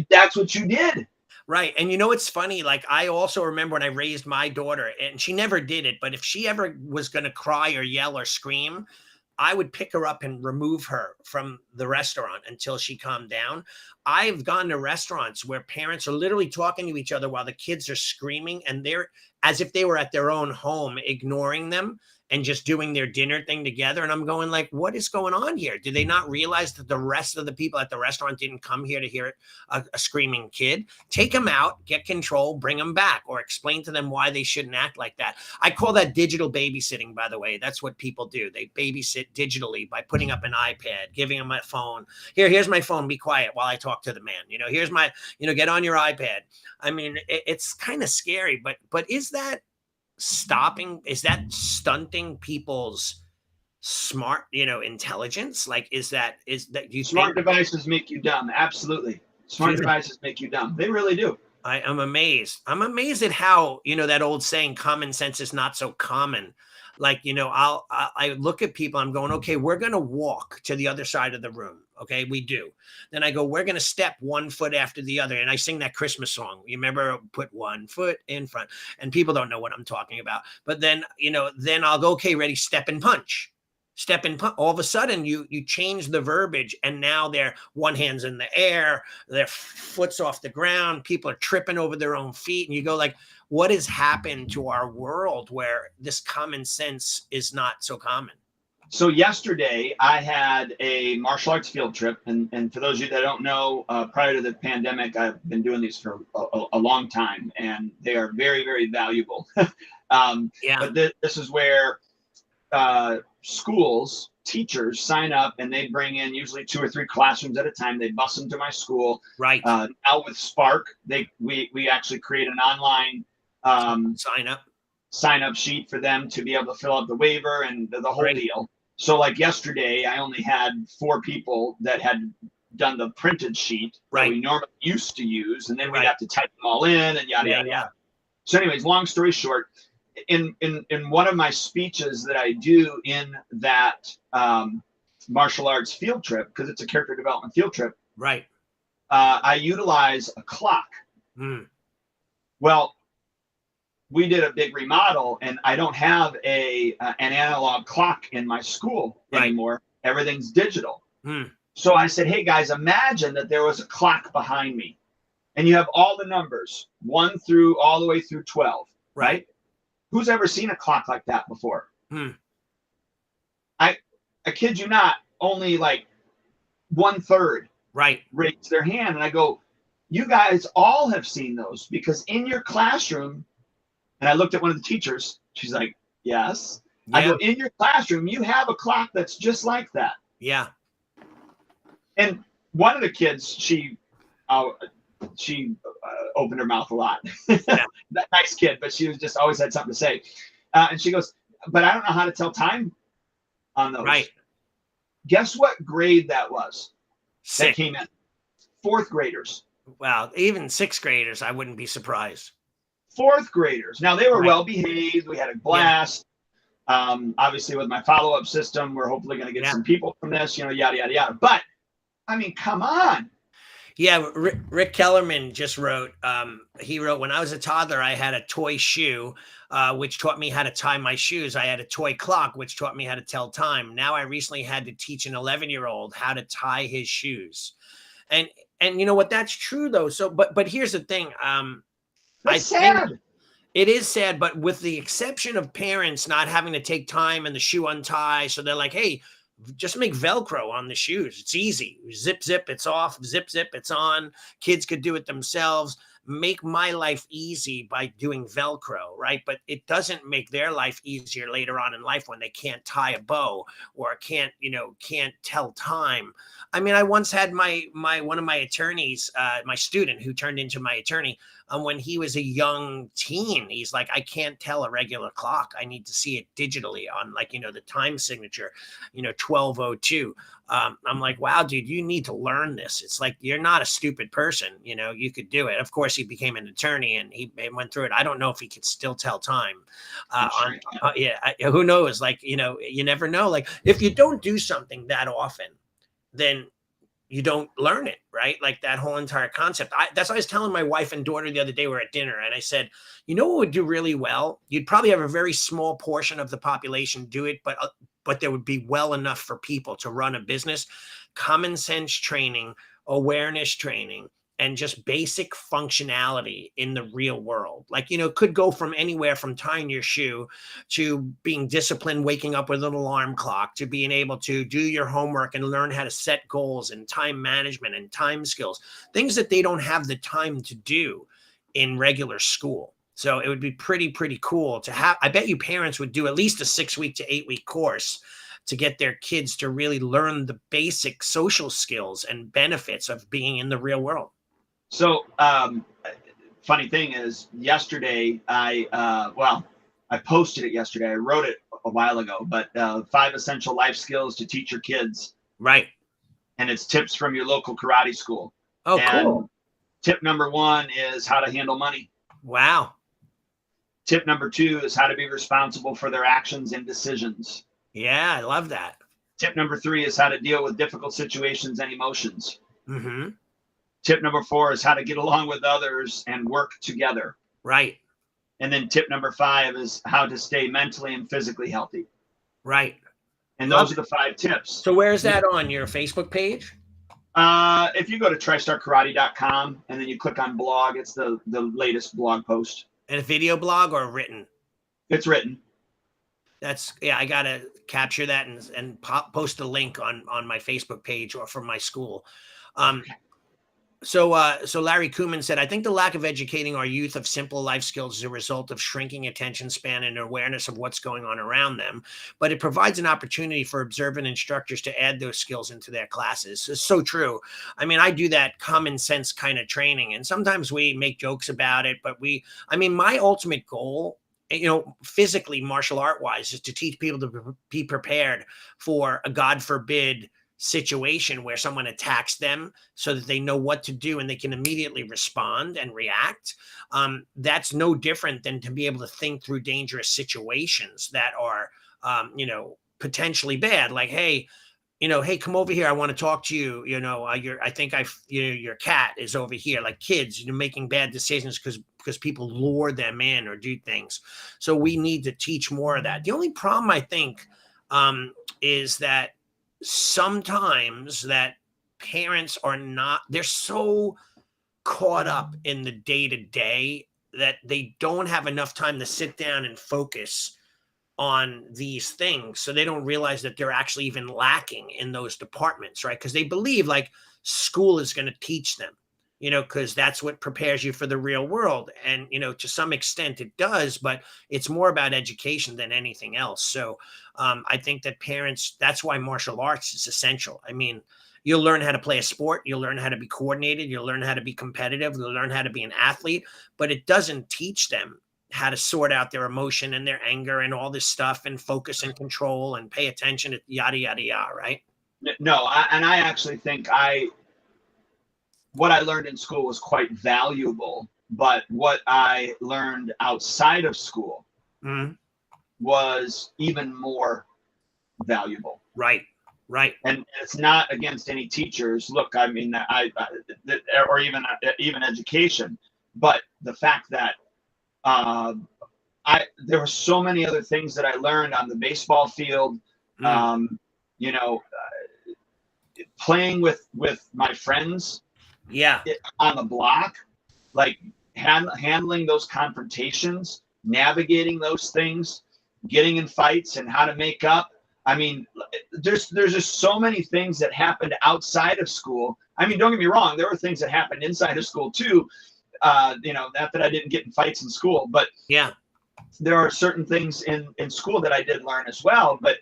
that's what you did. Right. And it's funny, like I also remember when I raised my daughter, and she never did it, but if she ever was going to cry or yell or scream, I would pick her up and remove her from the restaurant until she calmed down. I've gone to restaurants where parents are literally talking to each other while the kids are screaming, and they're as if they were at their own home, ignoring them and just doing their dinner thing together. And I'm going like, what is going on here? Do they not realize that the rest of the people at the restaurant didn't come here to hear a screaming kid? Take them out, get control, bring them back, or explain to them why they shouldn't act like that. I call that digital babysitting, by the way. That's what people do. They babysit digitally by putting up an iPad, giving them a phone. Here's my phone. Be quiet while I talk to the man. Here's my, get on your iPad. I mean, it's kind of scary, but is that stunting people's smart, intelligence? Like, is that you smart devices make you dumb? Absolutely. Smart devices make you dumb. They really do. I'm amazed. I'm amazed at how, that old saying, common sense is not so common. Like, I look at people, I'm going, okay, we're going to walk to the other side of the room. Okay, we do. Then I go, we're going to step one foot after the other. And I sing that Christmas song. You remember, put one foot in front, and people don't know what I'm talking about. But then, then I'll go, okay, ready, step and punch. Step and punch. All of a sudden you change the verbiage, and now their one hand's in the air, their foot's off the ground. People are tripping over their own feet. And you go like, what has happened to our world where this common sense is not so common? So yesterday I had a martial arts field trip, and for those of you that don't know, prior to the pandemic, I've been doing these for a long time, and they are very, very valuable. But this is where schools, teachers sign up, and they bring in usually 2 or 3 classrooms at a time. They bus them to my school. Right. Now with Spark, we actually create an online sign up sheet for them to be able to fill out the waiver and the whole deal. So like yesterday, I only had 4 people that had done the printed sheet that we normally used to use, and then we'd have to type them all in and yada yada yada. So anyways, long story short, in one of my speeches that I do in that martial arts field trip, because it's a character development field trip, I utilize a clock. Well, we did a big remodel, and I don't have an analog clock in my school anymore. Everything's digital. So I said, hey guys, imagine that there was a clock behind me, and you have all the numbers 1 through all the way through 12, right? Who's ever seen a clock like that before? I kid you not, only like 1/3 raised their hand. And I go, you guys all have seen those, because in your classroom, and I looked at one of the teachers, she's like, yes. I go, in your classroom, you have a clock that's just like that. Yeah. And one of the kids, she opened her mouth a lot. That nice kid, but she was just always had something to say. And she goes, but I don't know how to tell time on those. Right. Guess what grade that was? 6th. That came in. 4th graders. Wow. Even 6th graders, I wouldn't be surprised. 4th graders. Now they were well behaved. We had a blast. Obviously with my follow-up system, we're hopefully going to get some people from this, yada, yada, yada. But I mean, come on. Yeah, Rick Kellerman just wrote, he wrote, when I was a toddler, I had a toy shoe, which taught me how to tie my shoes. I had a toy clock, which taught me how to tell time. Now I recently had to teach an 11-year-old how to tie his shoes. And you know what, that's true though. So, but here's the thing. It's sad. It is sad, but with the exception of parents not having to take time and the shoe untie. So they're like, hey, just make Velcro on the shoes. It's easy. Zip, zip, it's off. Zip, zip, it's on. Kids could do it themselves. Make my life easy by doing Velcro, right? But it doesn't make their life easier later on in life when they can't tie a bow or can't tell time. I mean, I once had my one of my attorneys, my student who turned into my attorney, when he was a young teen. He's like, I can't tell a regular clock. I need to see it digitally on, like, the time signature, 12:02. I'm like, wow, dude, you need to learn this. It's like, you're not a stupid person. You could do it. Of course, he became an attorney and he went through it. I don't know if he could still tell time. Who knows? Like, you never know. Like, if you don't do something that often, then you don't learn it, right? Like that whole entire concept. That's what I was telling my wife and daughter the other day. We were at dinner and I said, what would do really well? You'd probably have a very small portion of the population do it, but there would be well enough for people to run a business. Common sense training, awareness training, and just basic functionality in the real world. Like, could go from anywhere from tying your shoe to being disciplined, waking up with an alarm clock, to being able to do your homework and learn how to set goals and time management and time skills, things that they don't have the time to do in regular school. So it would be pretty cool to have. I bet you parents would do at least a 6-week to 8-week course to get their kids to really learn the basic social skills and benefits of being in the real world. So, funny thing is, yesterday I posted it yesterday. I wrote it a while ago, but 5 essential life skills to teach your kids. Right. And it's tips from your local karate school. Oh, and cool. Tip number 1 is how to handle money. Wow. Tip number 2 is how to be responsible for their actions and decisions. Yeah, I love that. Tip number 3 is how to deal with difficult situations and emotions. Mm-hmm. Tip number 4 is how to get along with others and work together. Right. And then tip number 5 is how to stay mentally and physically healthy. Right. And those are the 5 tips. So where's that on your Facebook page? If you go to tristarkarate.com and then you click on blog, it's the latest blog post. And a video blog or written? It's written. I gotta capture that and post a link on my Facebook page or from my school. Okay. So Larry Kuman said, I think the lack of educating our youth of simple life skills is a result of shrinking attention span and awareness of what's going on around them. But it provides an opportunity for observant instructors to add those skills into their classes. It's so true. I mean, I do that common sense kind of training, and sometimes we make jokes about it, but my ultimate goal, physically, martial art wise, is to teach people to be prepared for a God forbid situation where someone attacks them so that they know what to do and they can immediately respond and react. That's no different than to be able to think through dangerous situations that are, potentially bad. Like, hey, come over here. I want to talk to you. Your cat is over here. Like kids, making bad decisions because people lure them in or do things. So we need to teach more of that. The only problem I think is that sometimes that parents they're so caught up in the day-to-day that they don't have enough time to sit down and focus on these things. So they don't realize that they're actually even lacking in those departments, right? Because they believe like school is going to teach them, because that's what prepares you for the real world. And, to some extent it does, but it's more about education than anything else. So I think that parents, that's why martial arts is essential. I mean, you'll learn how to play a sport. You'll learn how to be coordinated. You'll learn how to be competitive. You'll learn how to be an athlete, but it doesn't teach them how to sort out their emotion and their anger and all this stuff and focus and control and pay attention to yada, yada, yada, right? No, I actually think what I learned in school was quite valuable, but what I learned outside of school was even more valuable. Right. And it's not against any teachers. Look, I mean, or even education, but the fact that there were so many other things that I learned on the baseball field, playing with my friends. Yeah. On the block, like handling those confrontations, navigating those things, getting in fights and how to make up. I mean, there's just so many things that happened outside of school. I mean, don't get me wrong. There were things that happened inside of school too. Not that I didn't get in fights in school, but yeah, there are certain things in school that I did learn as well. But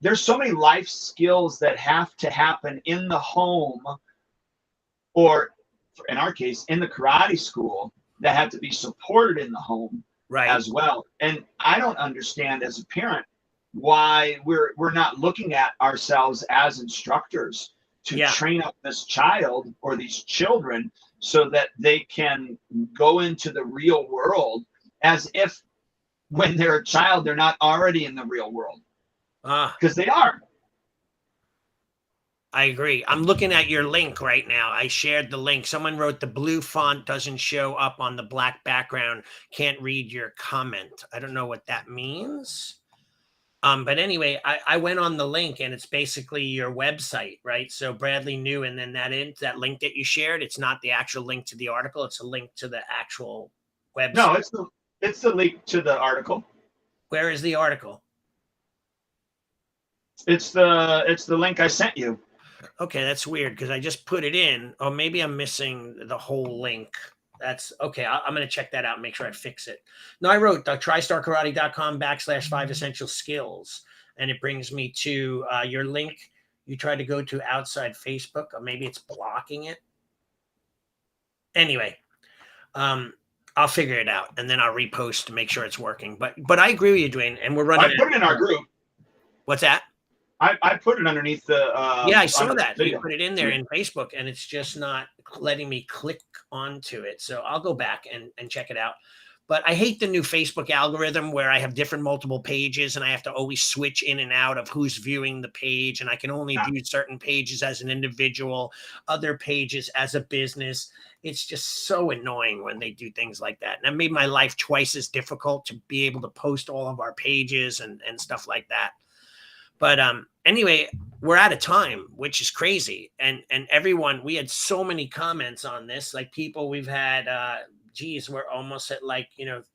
there's so many life skills that have to happen in the home or in our case, in the karate school that have to be supported in the home Right. as well. And I don't understand as a parent why we're not looking at ourselves as instructors to Yeah. train up this child or these children so that they can go into the real world as if when they're a child, they're not already in the real world, because they are. I agree. I'm looking at your link right now. I shared the link. Someone wrote the blue font doesn't show up on the black background. Can't read your comment. I don't know what that means. But anyway, I went on the link and it's basically your website, right? So Bradley New, and then that link that you shared, it's not the actual link to the article. It's a link to the actual website. No, it's the link to the article. Where is the article? It's the link I sent you. Okay, that's weird because I just put it in. Or maybe I'm missing the whole link. That's okay. I'm going to check that out and make sure I fix it. No, I wrote tristarkarate.com/5essential skills. And it brings me to your link. You tried to go to outside Facebook, or maybe it's blocking it. Anyway, I'll figure it out and then I'll repost to make sure it's working. But I agree with you, Dwayne. And we're running. I put it in our group. What's that? I put it underneath the. Yeah, I saw that. You put it in there in Facebook, and it's just not letting me click onto it. So I'll go back and check it out. But I hate the new Facebook algorithm where I have different multiple pages, and I have to always switch in and out of who's viewing the page, and I can only view certain pages as an individual, other pages as a business. It's just so annoying when they do things like that. And it made my life twice as difficult to be able to post all of our pages and stuff like that. But anyway, we're out of time, which is crazy. And everyone, we had so many comments on this. Like people, we've had, we're almost at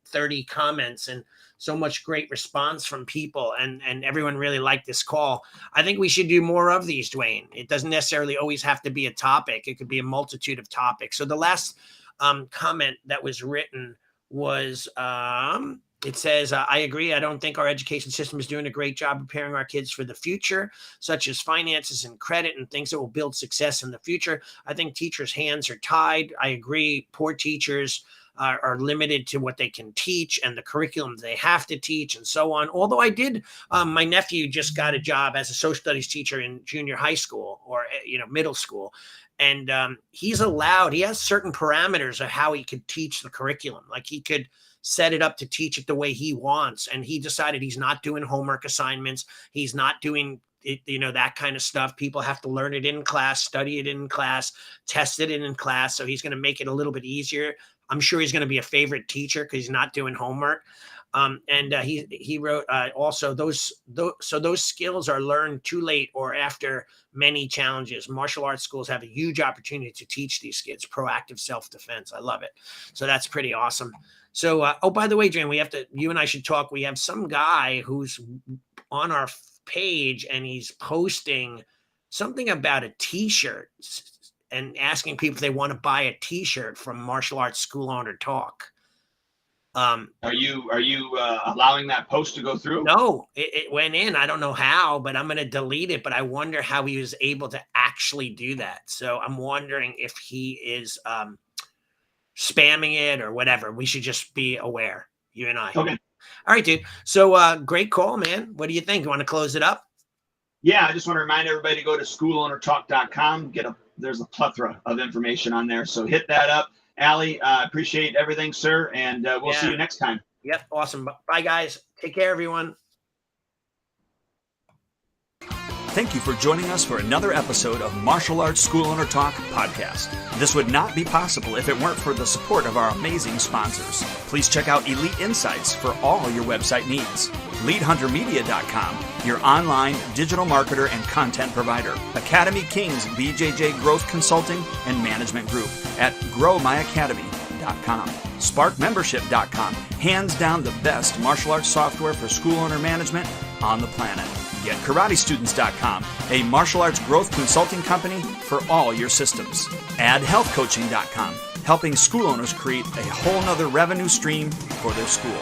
30 comments and so much great response from people. And everyone really liked this call. I think we should do more of these, Dwayne. It doesn't necessarily always have to be a topic. It could be a multitude of topics. So the last comment that was written was... it says, I agree. I don't think our education system is doing a great job preparing our kids for the future, such as finances and credit and things that will build success in the future. I think teachers' hands are tied. I agree. Poor teachers are limited to what they can teach and the curriculum they have to teach and so on. Although I did, my nephew just got a job as a social studies teacher in junior high school or, middle school. And he has certain parameters of how he could teach the curriculum. Like he could set it up to teach it the way he wants. And he decided he's not doing homework assignments. He's not doing that kind of stuff. People have to learn it in class, study it in class, test it in class. So he's going to make it a little bit easier. I'm sure he's going to be a favorite teacher because he's not doing homework. He wrote also those skills are learned too late or after many challenges. Martial arts schools have a huge opportunity to teach these kids proactive self-defense. I love it. So that's pretty awesome. So, by the way, Jan, you and I should talk. We have some guy who's on our page and he's posting something about a t-shirt and asking people if they want to buy a t-shirt from Martial Arts School Owner Talk. Are you allowing that post to go through? No, it went in. I don't know how, but I'm going to delete it. But I wonder how he was able to actually do that. So I'm wondering if he is spamming it or whatever. We should just be aware, you and I. Okay. All right, dude. So great call, man. What do you think? You want to close it up? Yeah, I just want to remind everybody to go to schoolownertalk.com. There's a plethora of information on there. So hit that up. Allie, appreciate everything, sir. And we'll see you next time. Yep. Awesome. Bye, guys. Take care, everyone. Thank you for joining us for another episode of Martial Arts School Owner Talk podcast. This would not be possible if it weren't for the support of our amazing sponsors. Please check out Elite Insights for all your website needs. LeadHunterMedia.com, your online digital marketer and content provider. Academy Kings BJJ Growth Consulting and Management Group at GrowMyAcademy.com. SparkMembership.com, hands down the best martial arts software for school owner management on the planet. GetKarateStudents.com, a martial arts growth consulting company for all your systems. AddHealthCoaching.com, helping school owners create a whole nother revenue stream for their school.